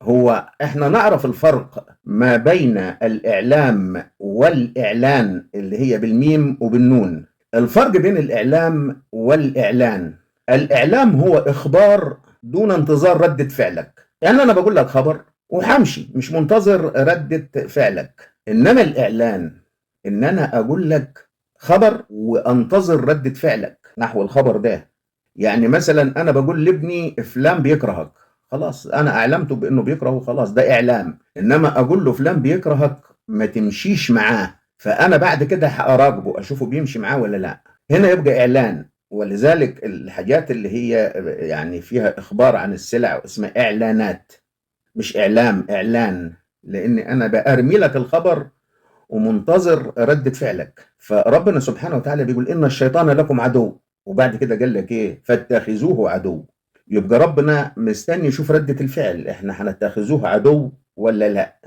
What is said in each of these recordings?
هو احنا نعرف الفرق ما بين الإعلام والإعلان اللي هي بالميم وبالنون. الفرق بين الإعلام والإعلان: الإعلام هو إخبار دون انتظار ردة فعلك، يعني أنا بقول لك خبر وحمشي مش منتظر ردة فعلك. إنما الإعلان إن أنا أقول لك خبر وأنتظر ردة فعلك نحو الخبر ده. يعني مثلا أنا بقول لابني فلان بيكرهك، خلاص أنا أعلمته بأنه بيكرهه، خلاص ده إعلام. إنما أقول له فلان بيكرهك ما تمشيش معاه، فأنا بعد كده هأراقبه أشوفه بيمشي معاه ولا لا، هنا يبقى إعلان. ولذلك الحاجات اللي هي يعني فيها إخبار عن السلع اسمها إعلانات، مش إعلام، إعلان، لأن أنا بأرمي لك الخبر ومنتظر ردة فعلك. فربنا سبحانه وتعالى بيقول إن الشيطان لكم عدو، وبعد كده قال لك إيه؟ فاتخذوه عدو. يبقى ربنا مستني يشوف ردة الفعل، إحنا هنتخذوه عدو ولا لا.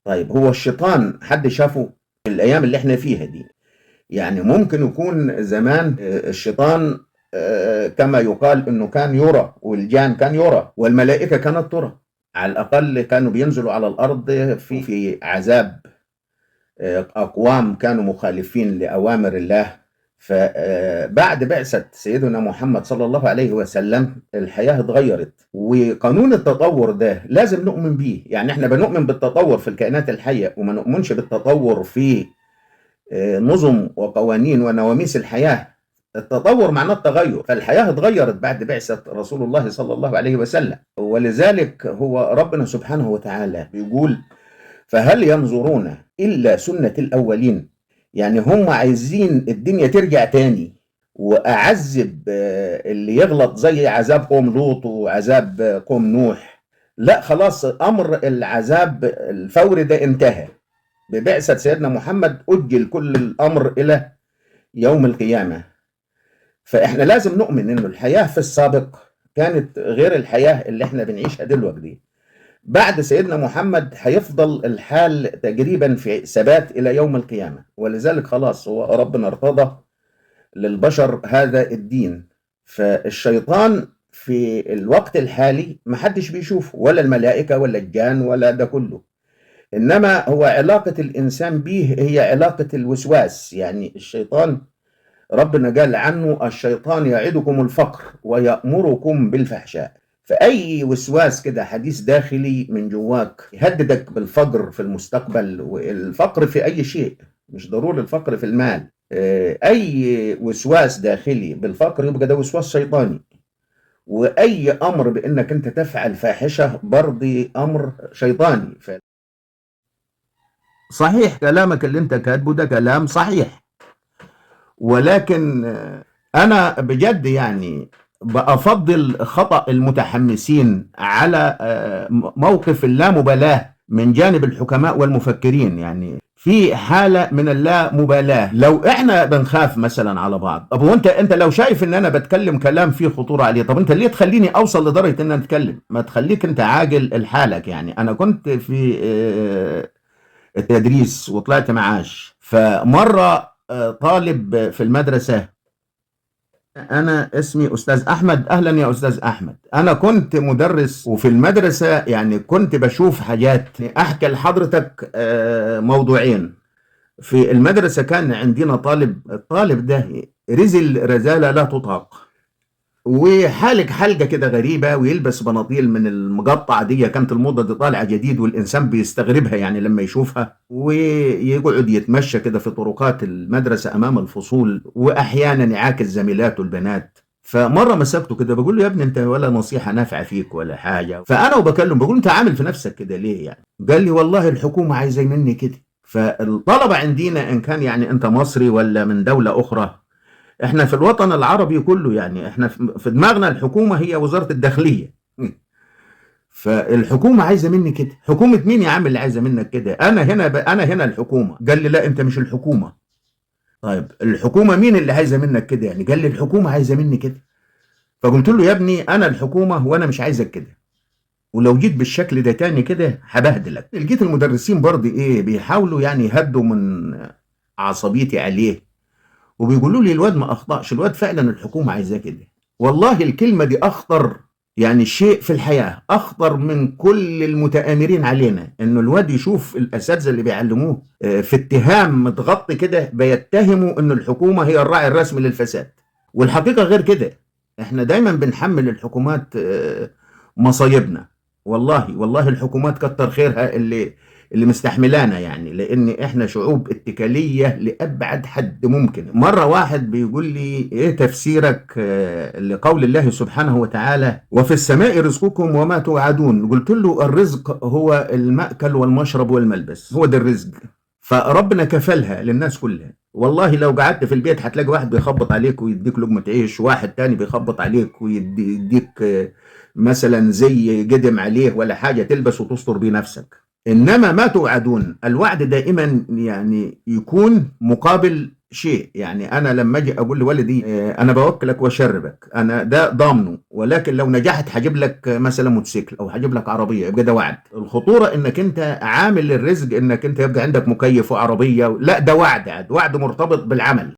طيب هو الشيطان حد شافه في الأيام اللي إحنا فيها دي؟ يعني ممكن يكون زمان الشيطان كما يقال انه كان يرى، والجان كان يرى، والملائكه كانت ترى، على الاقل كانوا بينزلوا على الارض في عذاب اقوام كانوا مخالفين لاوامر الله. فبعد بعثه سيدنا محمد صلى الله عليه وسلم الحياه اتغيرت، وقانون التطور ده لازم نؤمن بيه. يعني احنا بنؤمن بالتطور في الكائنات الحيه وما نؤمنش بالتطور في نظم وقوانين ونواميس الحياة. التطور معناه التغير، فالحياة اتغيرت بعد بعثة رسول الله صلى الله عليه وسلم. ولذلك هو ربنا سبحانه وتعالى بيقول: فهل ينظرون إلا سنة الأولين؟ يعني هم عايزين الدنيا ترجع تاني وأعذب اللي يغلط زي عذاب قوم لوط وعذاب قوم نوح. لا، خلاص أمر العذاب الفوري ده انتهى. ببعثة سيدنا محمد أجل كل الأمر إلى يوم القيامة. فإحنا لازم نؤمن إنه الحياة في السابق كانت غير الحياة اللي إحنا بنعيشها دلوقتي. بعد سيدنا محمد هيفضل الحال تقريبا في ثبات إلى يوم القيامة، ولذلك خلاص هو ربنا ارتضى للبشر هذا الدين. فالشيطان في الوقت الحالي محدش بيشوفه، ولا الملائكة ولا الجان ولا ده كله. إنما هو علاقة الإنسان به هي علاقة الوسواس. يعني الشيطان ربنا قال عنه: الشيطان يعدكم الفقر ويأمركم بالفحشاء. فأي وسواس كده حديث داخلي من جواك يهددك بالفقر في المستقبل، والفقر في أي شيء، مش ضروري الفقر في المال. أي وسواس داخلي بالفقر يبقى ده وسواس شيطاني. وأي أمر بأنك أنت تفعل فاحشة برضه أمر شيطاني. صحيح كلامك اللي انت كاتبه ده كلام صحيح، ولكن انا بجد يعني بأفضل خطأ المتحمسين على موقف اللامبالاة من جانب الحكماء والمفكرين. يعني في حالة من اللامبالاة. لو احنا بنخاف مثلا على بعض، طب وانت لو شايف ان انا بتكلم كلام فيه خطورة عليه، طب انت ليه تخليني اوصل لدرجة ان انا اتكلم؟ ما تخليك انت عاجل لحالك. يعني انا كنت في التدريس وطلعت معاش، فمرة طالب في المدرسة. أنا اسمي أستاذ أحمد. أهلا يا أستاذ أحمد. أنا كنت مدرس وفي المدرسة يعني كنت بشوف حاجات. أحكي لحضرتك موضوعين. في المدرسة كان عندنا الطالب ده رزل رزالة لا تطاق، وحالق حلقة كده غريبة، ويلبس بناطيل من المقطعة دي، كانت الموضة دي طالعة جديد والإنسان بيستغربها يعني لما يشوفها. ويقعد يتمشى كده في طرقات المدرسة أمام الفصول، وأحيانا يعاكس زميلاته البنات. فمرة مسكته كده بقول له: يا ابني أنت ولا نصيحة نافعة فيك ولا حاجة. فأنا وبكلم بقول: أنت عامل في نفسك كده ليه يعني؟ قال لي: والله الحكومة عايزة مني كده. فالطلبة عندنا إن كان يعني أنت مصري ولا من دولة أخرى، احنا في الوطن العربي كله يعني احنا في دماغنا الحكومة هي وزارة الداخلية. فالحكومة عايزة مني كده. حكومة مين يا عم اللي عايزة منك كده؟ انا هنا الحكومة. قال لي: لا انت مش الحكومة. طيب الحكومة مين اللي عايزة منك كده يعني؟ قال لي: الحكومة عايزة مني كده. فقلت له: يا ابني انا الحكومة وانا مش عايزك كده، ولو جيت بالشكل ده تاني كده هبهدلك. لقيت المدرسين برضه ايه بيحاولوا يعني يهدوا من عصبيتي عليه، وبيقولوا لي: الواد ما اخطأش، الواد فعلا الحكومة عايزاه كده. والله الكلمة دي اخطر يعني شيء في الحياة أخطر من كل المتآمرين علينا إنه الواد يشوف الأساتذة اللي بيعلموه في اتهام متغطي كده، بيتهموا إنه الحكومة هي الراعي الرسمي للفساد، والحقيقة غير كده. إحنا دايما بنحمل الحكومات مصايبنا. والله والله الحكومات كتر خيرها اللي مستحملانا، يعني لان احنا شعوب اتكاليه لابعد حد ممكن. مره واحد بيقول لي ايه تفسيرك لقول الله سبحانه وتعالى وفي السماء رزقكم وما توعدون؟ قلت له الرزق هو المأكل والمشرب والملبس، هو ده الرزق، فربنا كفلها للناس كلها. والله لو قعدت في البيت هتلاقي واحد بيخبط عليك ويديك لقمة عيش، واحد تاني بيخبط عليك ويديك مثلا زي قدم عليه ولا حاجة تلبس وتستر بيه نفسك. إنما ما توعدون، الوعد دائما يعني يكون مقابل شيء. يعني أنا لما أجي أقول لوالدي أنا بوكلك وأشربك، أنا ده ضامنه، ولكن لو نجحت هجيب لك مثلا موتوسيكل أو هجيب لك عربية، يبقى ده وعد. الخطورة إنك أنت عامل الرزق إنك أنت يبقى عندك مكيف وعربية، لا ده وعد، وعد مرتبط بالعمل.